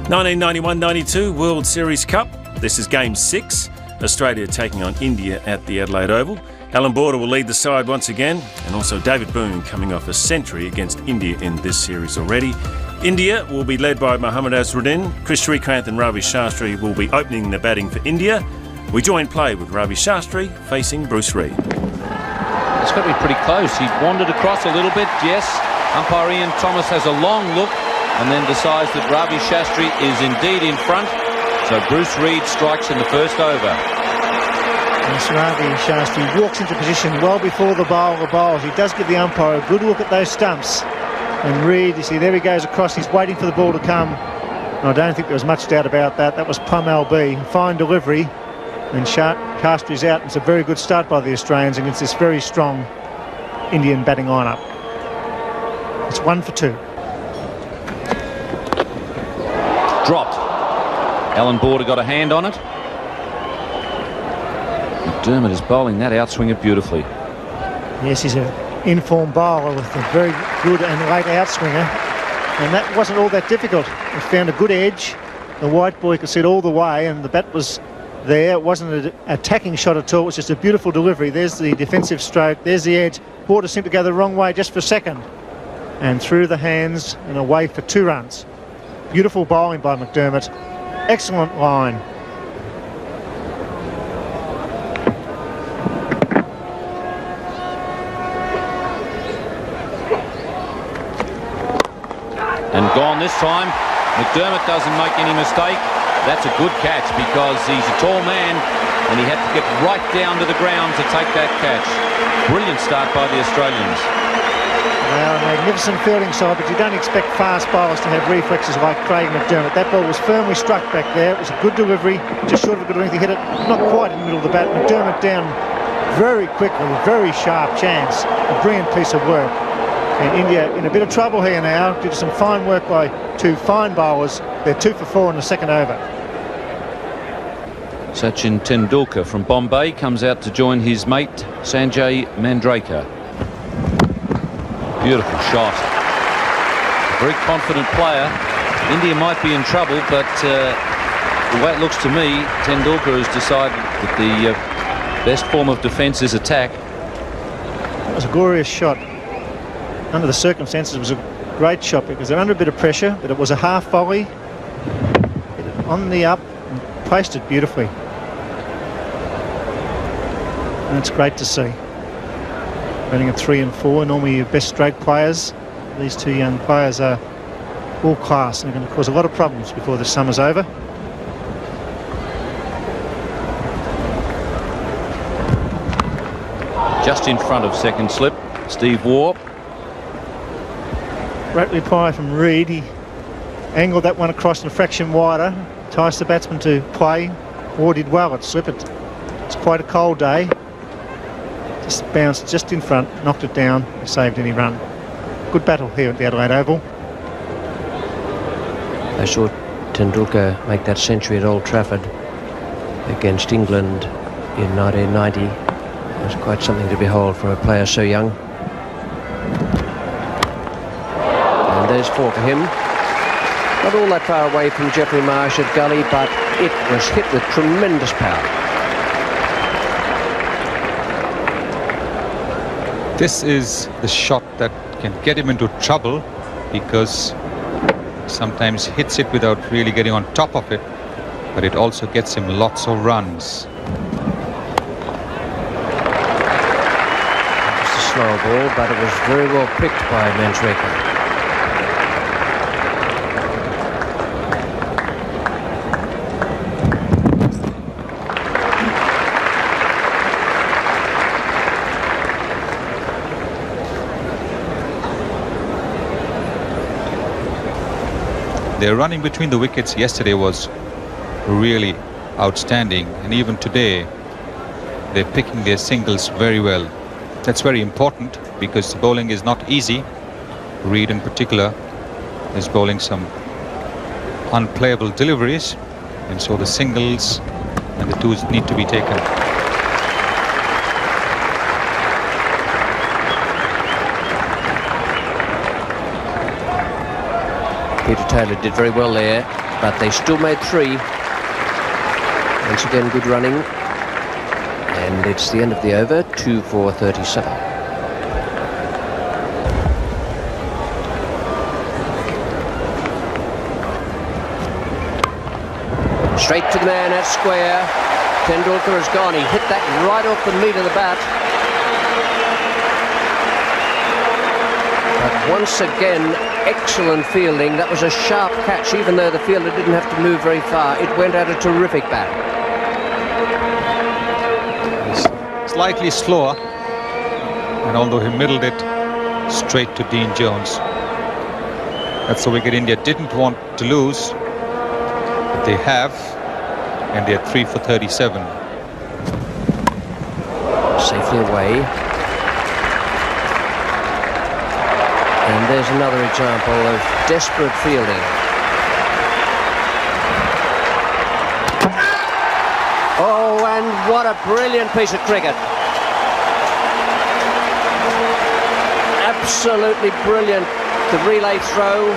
1991-92 World Series Cup. This is Game 6. Australia taking on India at the Adelaide Oval. Allan Border will lead the side once again, and also David Boone coming off a century against India in this series already. India will be led by Mohammad Azharuddin. Chris Srikanth and Ravi Shastri will be opening the batting for India. We join play with Ravi Shastri facing Bruce Reid. It's got to be pretty close. He wandered across a little bit, yes. Umpire Ian Thomas has a long look and then decides that Ravi Shastri is indeed in front. So Bruce Reid strikes in the first over. Yes, Ravi Shastri walks into position well before the bowler bowls. He does give the umpire a good look at those stumps. And Reid, you see, there he goes across. He's waiting for the ball to come. And I don't think there was much doubt about that. That was plum LB. Fine delivery. And Shastri's out. It's a very good start by the Australians against this very strong Indian batting lineup. It's 1 for 2. Dropped. Allan Border got a hand on it. McDermott is bowling that outswinger beautifully. Yes, he's an informed bowler with a very good and late outswinger. And that wasn't all that difficult. He found a good edge. The white boy could see it all the way, and the bat was there. It wasn't an attacking shot at all. It was just a beautiful delivery. There's the defensive stroke. There's the edge. Border seemed to go the wrong way just for a second. And through the hands and away for 2 runs. Beautiful bowling by McDermott. Excellent line. And gone this time. McDermott doesn't make any mistake. That's a good catch because he's a tall man and he had to get right down to the ground to take that catch. Brilliant start by the Australians. Well, a magnificent fielding side, but you don't expect fast bowlers to have reflexes like Craig McDermott. That ball was firmly struck back there. It was a good delivery, just short of a good length. He hit it not quite in the middle of the bat. McDermott down very quickly, very sharp chance. A brilliant piece of work. And India in a bit of trouble here now due to some fine work by 2 fine bowlers. They're 2 for 4 in the second over. Sachin Tendulkar from Bombay comes out to join his mate Sanjay Mandraker. Beautiful shot. A very confident player. India might be in trouble, but the way it looks to me, Tendulkar has decided that the best form of defence is attack. That was a glorious shot. Under the circumstances, it was a great shot because they're under a bit of pressure, but it was a half volley. On the up and placed it beautifully. And it's great to see. Running at 3 and 4, normally your best straight players. These 2 young players are all class and are going to cause a lot of problems before the summer's over. Just in front of second slip, Steve Waugh. Great reply from Reid. He angled that one across and a fraction wider, enticed the batsman to play. Waugh did well at slip. It's quite a cold day. Just bounced just in front, knocked it down, saved any run. Good battle here at the Adelaide Oval. I saw Tendulkar make that century at Old Trafford against England in 1990. It was quite something to behold from a player so young. And there's 4 for him. Not all that far away from Geoffrey Marsh at Gully, but it was hit with tremendous power. This is the shot that can get him into trouble because sometimes hits it without really getting on top of it, but it also gets him lots of runs. Just a slow ball, but it was very well picked by Mandraker. Their running between the wickets yesterday was really outstanding, and even today they're picking their singles very well. That's very important because the bowling is not easy. Reid in particular is bowling some unplayable deliveries, and so the singles and the 2s need to be taken. Peter Taylor did very well there. but they still made 3. Once again, good running. And it's the end of the over, 2 for 37. Straight to the man at square. Tendulkar has gone. He hit that right off the meat of the bat. But once again, excellent fielding. That was a sharp catch, even though the fielder didn't have to move very far. It went at a terrific bat. Slightly slower, and although he middled it straight to Dean Jones. That's the wicket India didn't want to lose, but they have, and they're 3 for 37. Safely away. And there's another example of desperate fielding. Oh, and what a brilliant piece of cricket. Absolutely brilliant. The relay throw.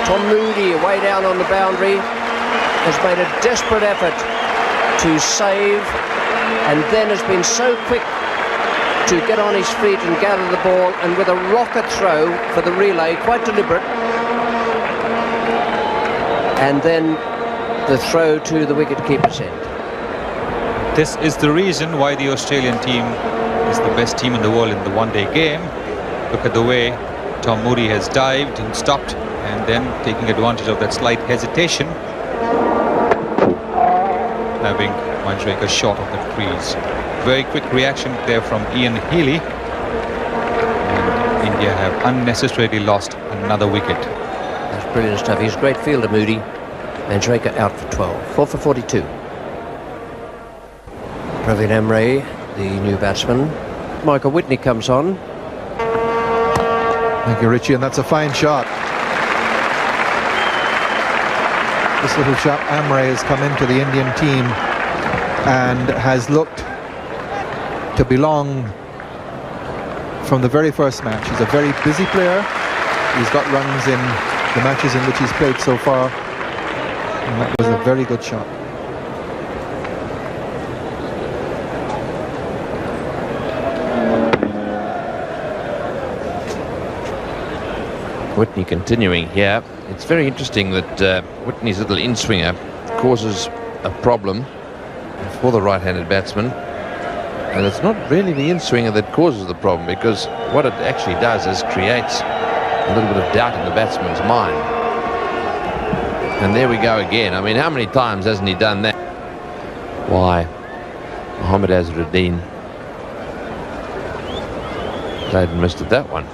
Tom Moody, way down on the boundary, has made a desperate effort to save, and then has been so quick to get on his feet and gather the ball, and with a rocket throw for the relay, quite deliberate. And then the throw to the wicket-keeper's end. This is the reason why the Australian team is the best team in the world in the one-day game. Look at the way Tom Moody has dived and stopped, and then taking advantage of that slight hesitation, having Manjrekar short of the crease. Very quick reaction there from Ian Healy, and India have unnecessarily lost another wicket. That's brilliant stuff. He's a great fielder, Moody. Manjrekar out for 12. 4 for 42. Praveen Amre, the new batsman. Michael Whitney comes on. Thank you, Richie, and that's a fine shot. This little chap, Amre, has come into the Indian team and has looked to belong from the very first match. He's a very busy player. He's got runs in the matches in which he's played so far, and that was a very good shot. Whitney continuing here. It's very interesting that Whitney's little in-swinger causes a problem for the right-handed batsman, and it's not really the in-swinger that causes the problem, because what it actually does is creates a little bit of doubt in the batsman's mind. And there we go again. I mean, how many times hasn't he done that? Why, Mohammad Azharuddin played and missed at that one.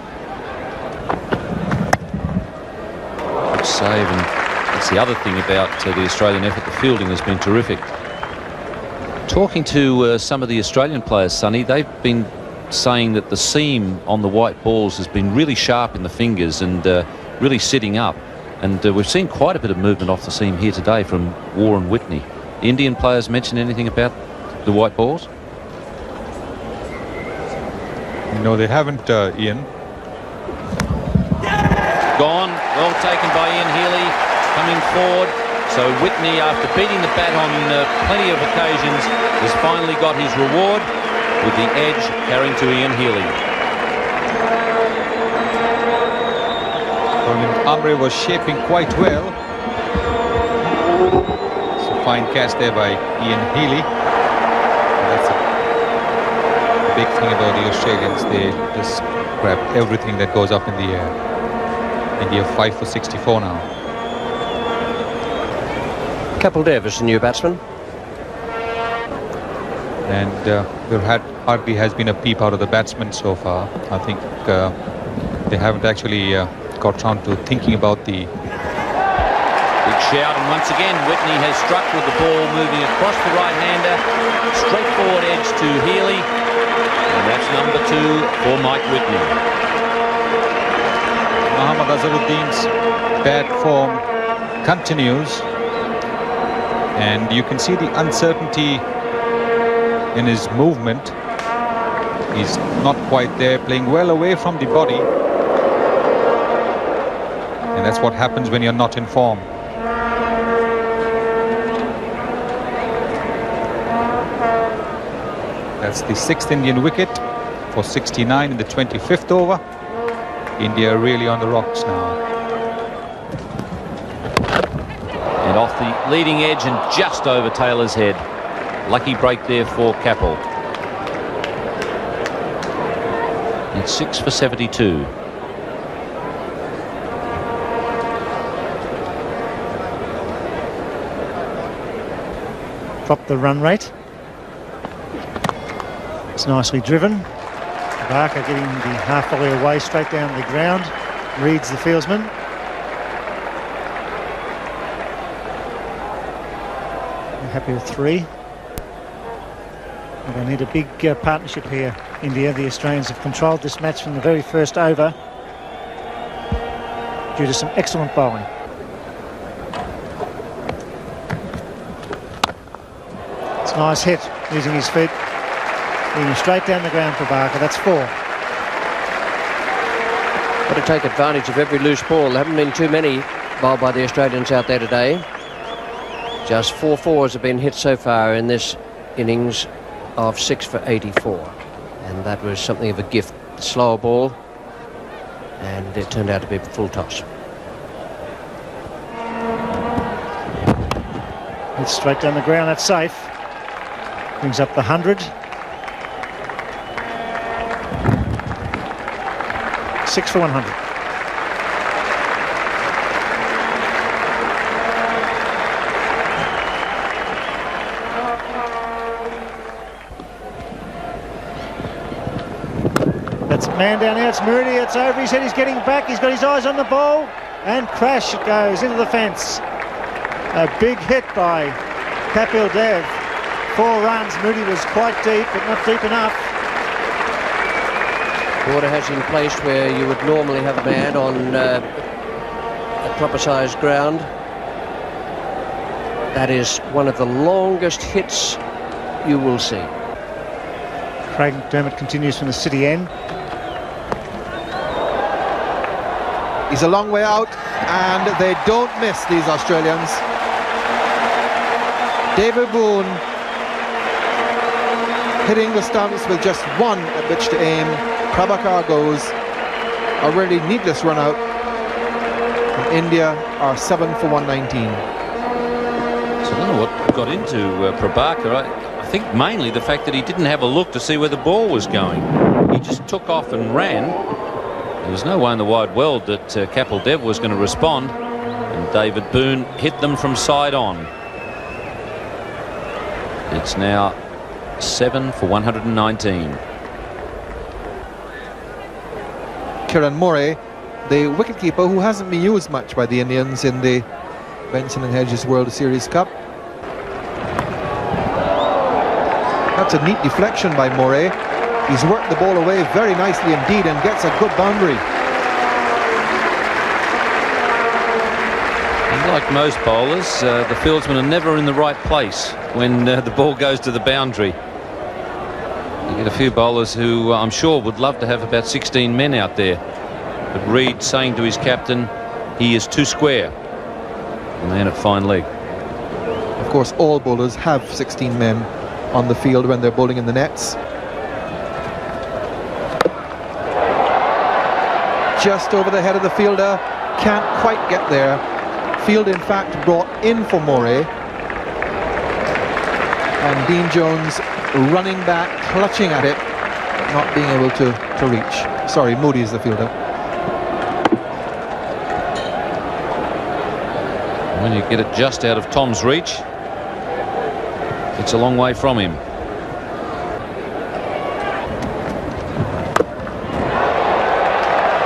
Save, and that's the other thing about the Australian effort. The fielding has been terrific. Talking to some of the Australian players, Sonny, they've been saying that the seam on the white balls has been really sharp in the fingers and really sitting up, and we've seen quite a bit of movement off the seam here today from Warren Whitney. Indian players mention anything about the white balls? No, they haven't, Ian. Gone, well taken by Ian Healy, coming forward. So Whitney, after beating the bat on plenty of occasions, has finally got his reward with the edge carrying to Ian Healy. Amre was shaping quite well. It's a fine catch there by Ian Healy. That's a big thing about the Australians. They just grab everything that goes up in the air. India 5 for 64 now. Kapil Dev is the new batsman. And there hardly has been a peep out of the batsmen so far. I think they haven't actually got round to thinking about the... Big shout, and once again Whitney has struck with the ball moving across the right-hander. Straightforward edge to Healy. And that's number 2 for Mike Whitney. Mohammad Azharuddin's bad form continues, and you can see the uncertainty in his movement. He's not quite there, playing well away from the body, and that's what happens when you're not in form. That's the 6th Indian wicket for 69 in the 25th over. India really on the rocks now. And off the leading edge and just over Taylor's head. Lucky break there for Capel. It's 6 for 72. Dropped the run rate. It's nicely driven. Barker getting the half volley away straight down the ground. Reads the fieldsman. They're happy with 3. They need a big partnership here, India. The Australians have controlled this match from the very first over due to some excellent bowling. It's a nice hit using his feet. Leading straight down the ground for Barker. That's 4. Got to take advantage of every loose ball. There haven't been too many bowled by the Australians out there today. Just 4 fours have been hit so far in this innings of 6 for 84. And that was something of a gift. The slower ball. And it turned out to be a full toss. It's straight down the ground. That's safe. Brings up the 100. 6 for 100. That's man down there. It's Moody. It's over his head. He's getting back. He's got his eyes on the ball. And crash it goes into the fence. A big hit by Kapil Dev. 4 runs. Moody was quite deep, but not deep enough. Border has in place where you would normally have a man on a proper sized ground. That is one of the longest hits you will see. Craig McDermott continues from the city end. He's a long way out, and they don't miss, these Australians. David Boone hitting the stumps with just 1 at which to aim. Prabhakar goes. A really needless run out. And India are 7 for 119. So I don't know what got into Prabhakar. I think mainly the fact that he didn't have a look to see where the ball was going. He just took off and ran. There was no way in the wide world that Kapil Dev was going to respond. And David Boone hit them from side on. It's now 7 for 119. Kiran Murray, the wicketkeeper who hasn't been used much by the Indians in the Benson Hedges World Series Cup. That's a neat deflection by Murray. He's worked the ball away very nicely indeed and gets a good boundary. And like most bowlers, the fieldsmen are never in the right place when the ball goes to the boundary. You get a few bowlers who I'm sure would love to have about 16 men out there. But Reid saying to his captain, he is too square. The man at fine leg. Of course, all bowlers have 16 men on the field when they're bowling in the nets. Just over the head of the fielder, can't quite get there. Field in fact brought in for Murray. And Dean Jones running back, clutching at it, but not being able to reach. Sorry, Moody is the fielder. When you get it just out of Tom's reach, it's a long way from him.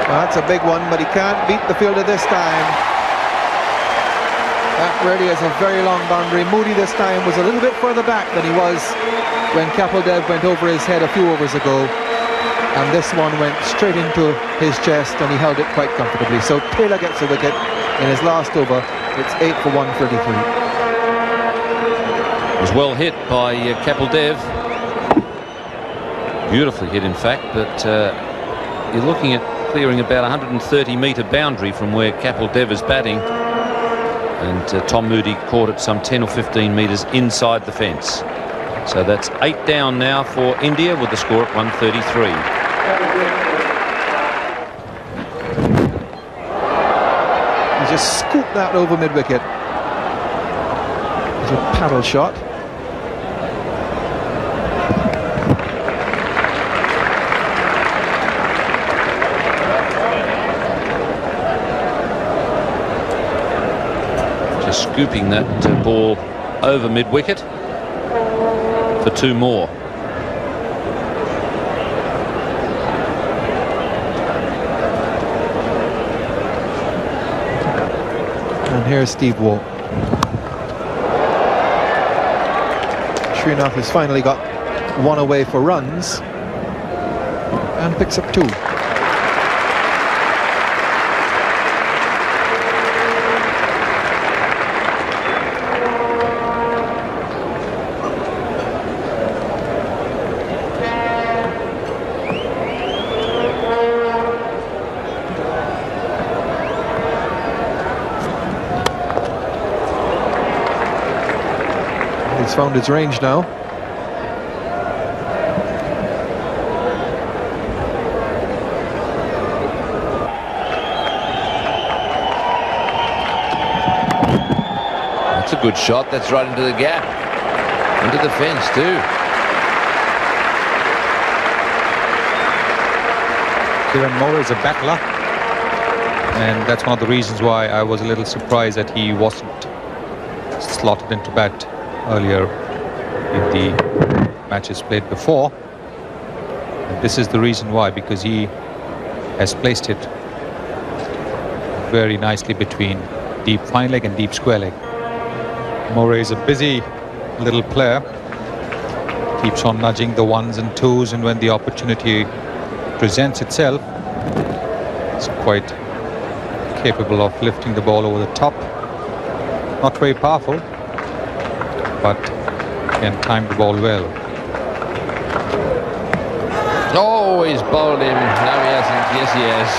Well, that's a big one, but he can't beat the fielder this time. That really is a very long boundary. Moody this time was a little bit further back than he was when Kapil Dev went over his head a few overs ago. And this one went straight into his chest and he held it quite comfortably. So Taylor gets a wicket in his last over. It's 8 for 133. It was well hit by Kapil Dev. Beautifully hit, in fact, but you're looking at clearing about 130-metre boundary from where Kapil Dev is batting. And Tom Moody caught it some 10 or 15 metres inside the fence. So that's 8 down now for India with the score at 133. He just scooped that over mid-wicket. It's a paddle shot. Just scooping that ball over mid-wicket for 2 more. And here's Steve Waugh. Srinath has finally got 1 away for runs and picks up 2. It's found its range now. That's a good shot. That's right into the gap. Into the fence too. Kiran Moore is a battler, and that's one of the reasons why I was a little surprised that he wasn't slotted into bat earlier in the matches played before. And this is the reason why, because he has placed it very nicely between deep fine leg and deep square leg. Moray is a busy little player, keeps on nudging the 1s and 2s, and when the opportunity presents itself, he's quite capable of lifting the ball over the top. Not very powerful, but can time the ball well. Oh, he's bowled him. No, he hasn't. Yes, he has.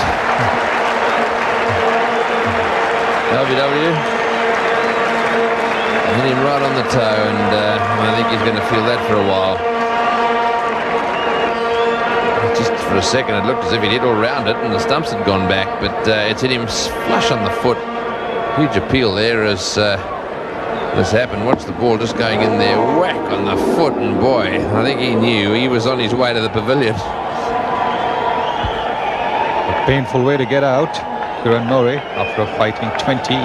WW. Hit him right on the toe, and I think he's going to feel that for a while. Just for a second, it looked as if he'd hit all round it, and the stumps had gone back, but it's hit him flush on the foot. Huge appeal there as this happened. Watch the ball just going in there, whack on the foot, and boy, I think he knew he was on his way to the pavilion. A painful way to get out. Kiran Moray, after a fighting 20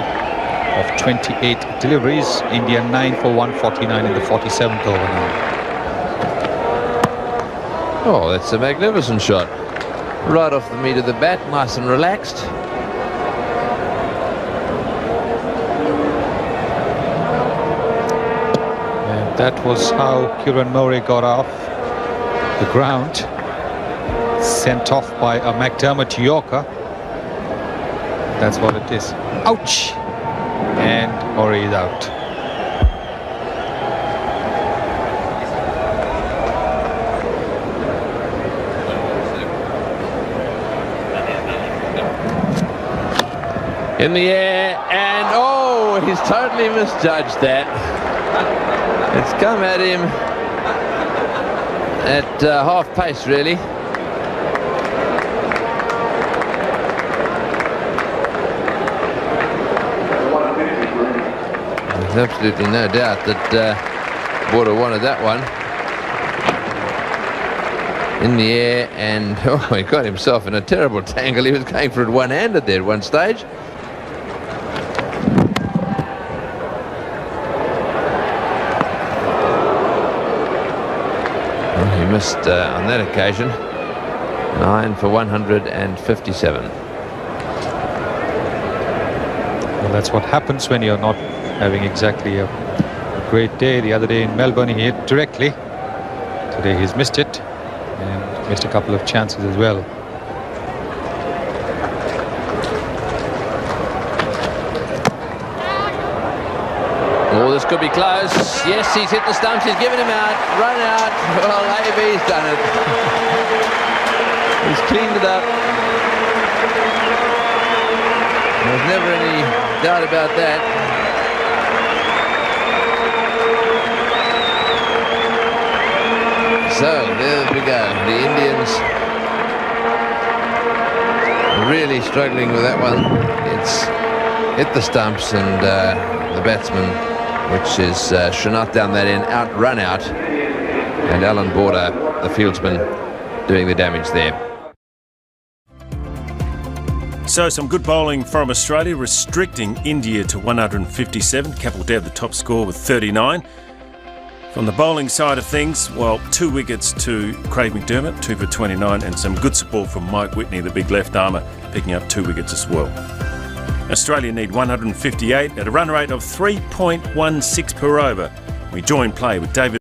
of 28 deliveries, India 9 for 149 in the 47th over now. Oh, that's a magnificent shot. Right off the meat of the bat, nice and relaxed. That was how Kiran Moray got off the ground. Sent off by a McDermott Yorker. That's what it is. Ouch! And Moray is out. In the air, and oh, he's totally misjudged that. It's come at him at half pace, really. There's absolutely no doubt that Border wanted that one. In the air, and oh, he got himself in a terrible tangle. He was going for it one-handed there at one stage. Missed on that occasion. 9 for 157. Well, that's what happens when you're not having exactly a great day. The other day in Melbourne he hit directly. Today he's missed it and missed a couple of chances as well. Oh, this could be close. Yes, he's hit the stumps. He's given him out. Run out. Well, AB's done it. He's cleaned it up. There's never any doubt about that. struggling with that one. It's hit the stumps, and the batsman, which is Srinath down that end, run out, and Allan Border, the fieldsman, doing the damage there. So some good bowling from Australia, restricting India to 157. Kapil Dev the top score with 39. From the bowling side of things, well, 2 wickets to Craig McDermott, 2 for 29, and some good support from Mike Whitney, the big left armour, picking up 2 wickets as well. Australia need 158 at a run rate of 3.16 per over. We join play with David